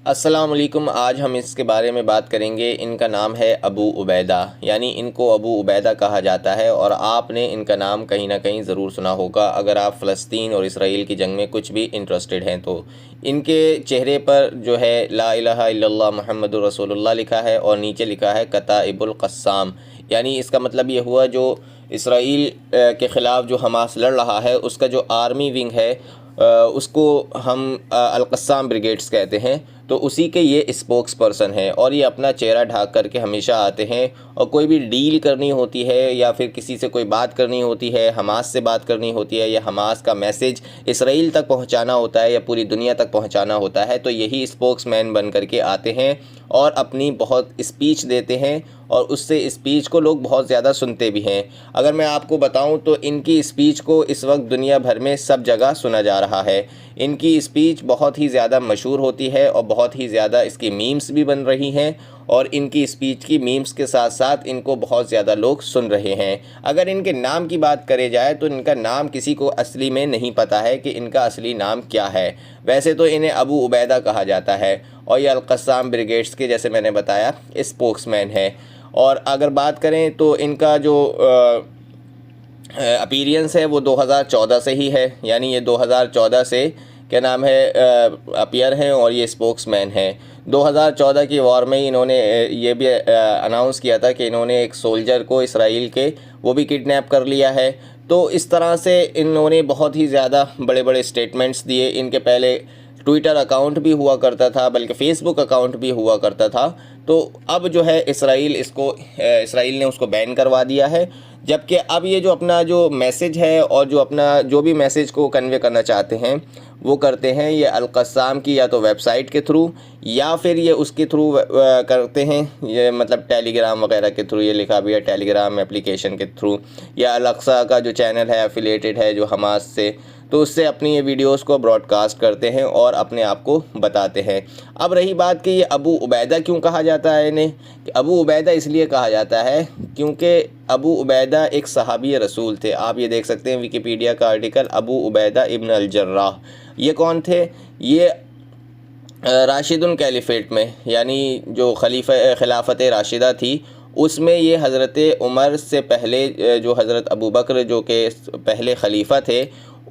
अस्सलाम वालेकुम। आज हम इसके बारे में बात करेंगे। इनका नाम है अबू उबैदा, यानी इनको अबू उबैदा कहा जाता है और आपने इनका नाम कहीं ना कहीं ज़रूर सुना होगा अगर आप फ़लस्तीन और इसराइल की जंग में कुछ भी इंटरेस्टेड हैं तो। इनके चेहरे पर जो है ला इलाहा इल्लल्लाह मुहम्मदुर रसूलुल्लाह लिखा है और नीचे लिखा है कताइबुल क़स्साम, यानी इसका मतलब ये हुआ जो इसराइल के ख़िलाफ़ जो हमास लड़ रहा है उसका जो आर्मी विंग है उसको हम अल-क़स्साम ब्रिगेड्स कहते हैं, तो उसी के ये स्पोक्स पर्सन हैं और ये अपना चेहरा ढाक करके हमेशा आते हैं। और कोई भी डील करनी होती है या फिर किसी से कोई बात करनी होती है, हमास से बात करनी होती है या हमास का मैसेज इसराइल तक पहुंचाना होता है या पूरी दुनिया तक पहुंचाना होता है, तो यही स्पोक्समैन बन करके आते हैं और अपनी बहुत स्पीच देते हैं और उससे स्पीच को लोग बहुत ज़्यादा सुनते भी हैं। अगर मैं आपको बताऊं तो इनकी स्पीच को इस वक्त दुनिया भर में सब जगह सुना जा रहा है। इनकी स्पीच बहुत ही ज़्यादा मशहूर होती है और बहुत ही ज़्यादा इसकी मीम्स भी बन रही हैं और इनकी स्पीच की मीम्स के साथ साथ इनको बहुत ज़्यादा लोग सुन रहे हैं। अगर इनके नाम की बात करे जाए तो इनका नाम किसी को असली में नहीं पता है कि इनका असली नाम क्या है। वैसे तो इन्हें अबू उबैदा कहा जाता है और ये अल-क़स्साम ब्रिगेड्स के, जैसे मैंने बताया, स्पोक्समैन है। और अगर बात करें तो इनका जो अपीयरेंस है वो 2014 से ही है, यानी ये 2014 से क्या नाम है अपीयर हैं और ये स्पोक्समैन हैं। 2014 की वॉर में इन्होंने ये भी अनाउंस किया था कि इन्होंने एक सोल्जर को इसराइल के वो भी किडनैप कर लिया है। तो इस तरह से इन्होंने बहुत ही ज़्यादा बड़े बड़े स्टेटमेंट्स दिए। इनके पहले ट्विटर अकाउंट भी हुआ करता था, बल्कि फ़ेसबुक अकाउंट भी हुआ करता था। तो अब जो है इसराइल ने उसको बैन करवा दिया है, जबकि अब ये जो अपना जो मैसेज है और जो अपना जो भी मैसेज को कन्वे करना चाहते हैं वो करते हैं ये अल-क़स्साम की या तो वेबसाइट के थ्रू या फिर ये उसके थ्रू करते हैं, ये मतलब टेलीग्राम वगैरह के थ्रू। ये लिखा भी है टेलीग्राम एप्लीकेशन के थ्रू, या अल-अक़सा का जो चैनल है एफिलिएटेड है जो हमास से, तो उससे अपनी ये वीडियोस को ब्रॉडकास्ट करते हैं और अपने आप को बताते हैं। अब रही बात कि ये अबू उबैदा क्यों कहा जाता है इन्हें, कि अबू उबैदा इसलिए कहा जाता है क्योंकि अबू उबैदा एक सहाबी रसूल थे। आप ये देख सकते हैं विकिपीडिया का आर्टिकल, अबू उबैदा इब्न अल जर्राह। ये कौन थे? ये राशिदुल कैलिफेट में, यानी जो खिलाफत राशिदा थी उसमें ये हज़रत उमर से पहले जो हज़रत अबू बकर जो के पहले खलीफा थे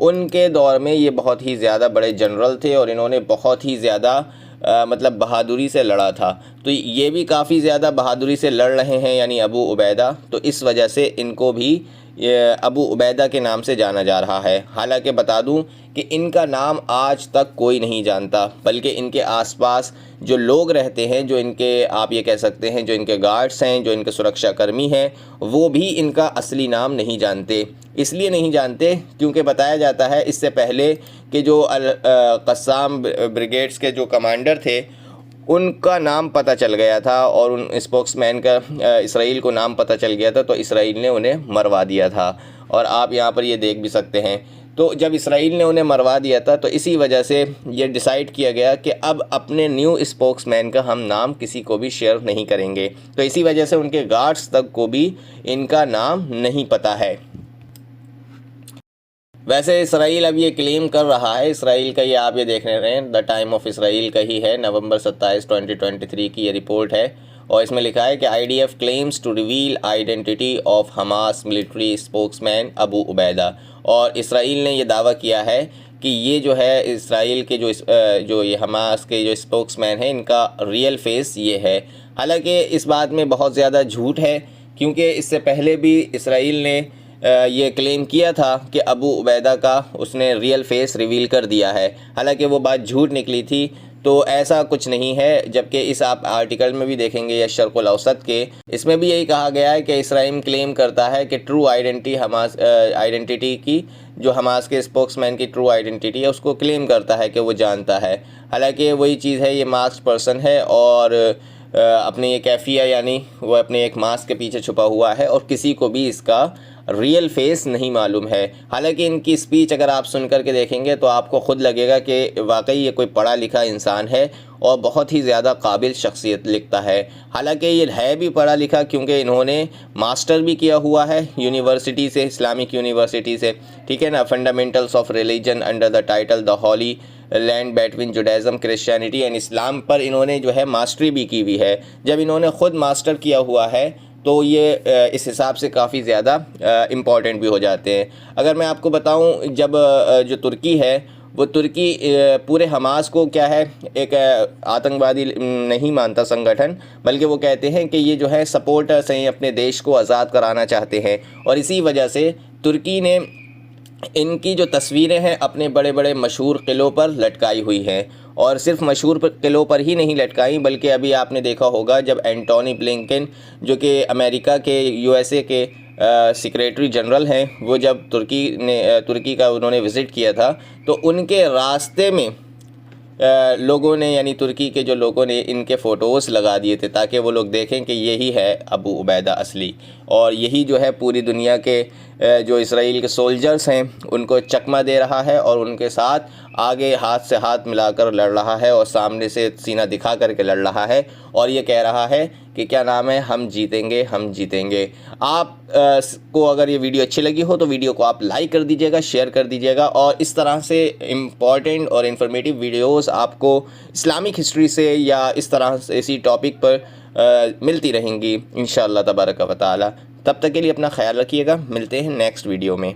उनके दौर में ये बहुत ही ज़्यादा बड़े जनरल थे और इन्होंने बहुत ही ज़्यादा मतलब बहादुरी से लड़ा था। तो ये भी काफ़ी ज़्यादा बहादुरी से लड़ रहे हैं, यानी अबू उबैदा, तो इस वजह से इनको भी ये अबू उबैदा के नाम से जाना जा रहा है। हालांकि बता दूं कि इनका नाम आज तक कोई नहीं जानता, बल्कि इनके आसपास जो लोग रहते हैं, जो इनके, आप ये कह सकते हैं, जो इनके गार्ड्स हैं, जो इनके सुरक्षाकर्मी हैं, वो भी इनका असली नाम नहीं जानते। इसलिए नहीं जानते क्योंकि बताया जाता है इससे पहले कि जो क़स्साम ब्रिगेड्स के जो कमांडर थे उनका नाम पता चल गया था और उन स्पोक्समैन का इसराइल को नाम पता चल गया था, तो इसराइल ने उन्हें मरवा दिया था। और आप यहाँ पर ये देख भी सकते हैं, तो जब इसराइल ने उन्हें मरवा दिया था तो इसी वजह से ये डिसाइड किया गया कि अब अपने न्यू स्पोक्समैन का हम नाम किसी को भी शेयर नहीं करेंगे। तो इसी वजह से उनके गार्ड्स तक को भी इनका नाम नहीं पता है। वैसे इसराइल अब ये क्लेम कर रहा है, इसराइल का ये आप ये देख रहे हैं, द टाइम ऑफ इसराइल का ही है, नवंबर 27, 2023 की ये रिपोर्ट है और इसमें लिखा है कि IDF claims to reveal identity of Hamas military spokesman Abu Ubaida. और इसराइल ने ये दावा किया है कि ये जो है इसराइल के जो ये हमास के जो स्पोक्समैन है इनका रियल फेस ये है। हालांकि इस बात में बहुत ज़्यादा झूठ है, क्योंकि इससे पहले भी इसराइल ने ये क्लेम किया था कि अबू उबैदा का उसने रियल फेस रिवील कर दिया है। हालांकि वो बात झूठ निकली थी, तो ऐसा कुछ नहीं है। जबकि इस आप आर्टिकल में भी देखेंगे या शर्क़ुल औसत के, इसमें भी यही कहा गया है कि इसराइल क्लेम करता है कि ट्रू आइडेंटिटी की, जो हमास के स्पोक्समैन की ट्रू आइडेंटिटी है उसको क्लेम करता है कि वो जानता है। हालांकि वही चीज़ है, ये मास्क पर्सन है और अपने ये कैफिया, यानी वो अपने एक मास्क के पीछे छुपा हुआ है और किसी को भी इसका रियल फेस नहीं मालूम है। हालांकि इनकी स्पीच अगर आप सुन कर के देखेंगे तो आपको ख़ुद लगेगा कि वाकई ये कोई पढ़ा लिखा इंसान है और बहुत ही ज़्यादा काबिल शख्सियत लिखता है। हालांकि ये है भी पढ़ा लिखा, क्योंकि इन्होंने मास्टर भी किया हुआ है यूनिवर्सिटी से, इस्लामिक यूनिवर्सिटी से, ठीक है ना, fundamentals of religion under the title the holy land between Judaism Christianity and Islam पर इन्होंने जो है मास्टरी भी की हुई है। जब इन्होंने ख़ुद मास्टर किया हुआ है तो ये इस हिसाब से काफ़ी ज़्यादा इम्पॉर्टेंट भी हो जाते हैं। अगर मैं आपको बताऊं, जब जो तुर्की है वो तुर्की पूरे हमास को क्या है, एक आतंकवादी नहीं मानता संगठन, बल्कि वो कहते हैं कि ये जो है सपोर्टर्स हैं, अपने देश को आज़ाद कराना चाहते हैं। और इसी वजह से तुर्की ने इनकी जो तस्वीरें हैं अपने बड़े बड़े मशहूर क़िलों पर लटकाई हुई हैं। और सिर्फ मशहूर क़िलों पर ही नहीं लटकाई, बल्कि अभी आपने देखा होगा जब एंटोनी ब्लिंकन, जो कि अमेरिका के USA के सेक्रेटरी जनरल हैं, वो जब तुर्की का उन्होंने विज़िट किया था, तो उनके रास्ते में लोगों ने, यानी तुर्की के जो लोगों ने इनके फ़ोटोज़ लगा दिए थे ताकि वो लोग देखें कि यही है अबू उबैदा असली, और यही जो है पूरी दुनिया के जो इसराइल के सोल्जर्स हैं उनको चकमा दे रहा है और उनके साथ आगे हाथ से हाथ मिलाकर लड़ रहा है और सामने से सीना दिखा करके लड़ रहा है और ये कह रहा है कि क्या नाम है, हम जीतेंगे, हम जीतेंगे। आप को अगर ये वीडियो अच्छी लगी हो तो वीडियो को आप लाइक कर दीजिएगा, शेयर कर दीजिएगा, और इस तरह से इम्पॉर्टेंट और इन्फॉर्मेटिव वीडियोस आपको इस्लामिक हिस्ट्री से या इस तरह से इसी टॉपिक पर मिलती रहेंगी इंशाअल्लाह तबारक व तआला। तब तक के लिए अपना ख्याल रखिएगा, मिलते हैं नेक्स्ट वीडियो में।